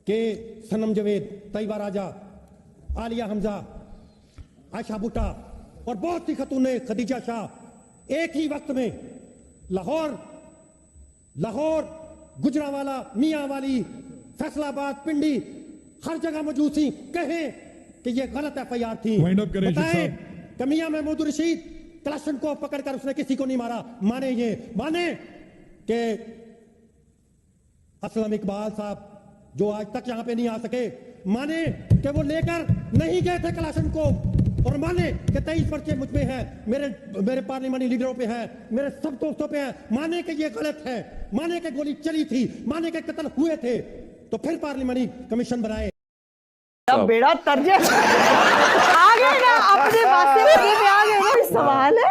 कि सनम जवेद, तैयबा राजा, आलिया हमजा, आयशा भुट्टा और बहुत सी खतूनें, खदीजा शाह एक ही वक्त में लाहौर, गुजरावाला, मियांवाली, फैसलाबाद, पिंडी हर जगह मौजूद थी। कहें कि ये गलत FIR थी। बताएं कि मियां महमूद रशीद कलाशन को पकड़कर उसने किसी को नहीं मारा। माने कि असलम इकबाल साहब जो आज तक यहां पे नहीं आ सके, माने कि वो लेकर नहीं गए थे कलाशन को, और माने कि 23 पर्चे मुझ पे हैं, मेरे पार्लियामानी लीडरों पे है, मेरे सब दोस्तों पे है। माने कि ये गलत है, माने कि गोली चली थी, माने कि कत्ल हुए थे, तो फिर पार्लियामानी कमीशन बनाए। बेड़ा तर्जे आ गए ना, अपने वास्ते आ गए ना। सवाल है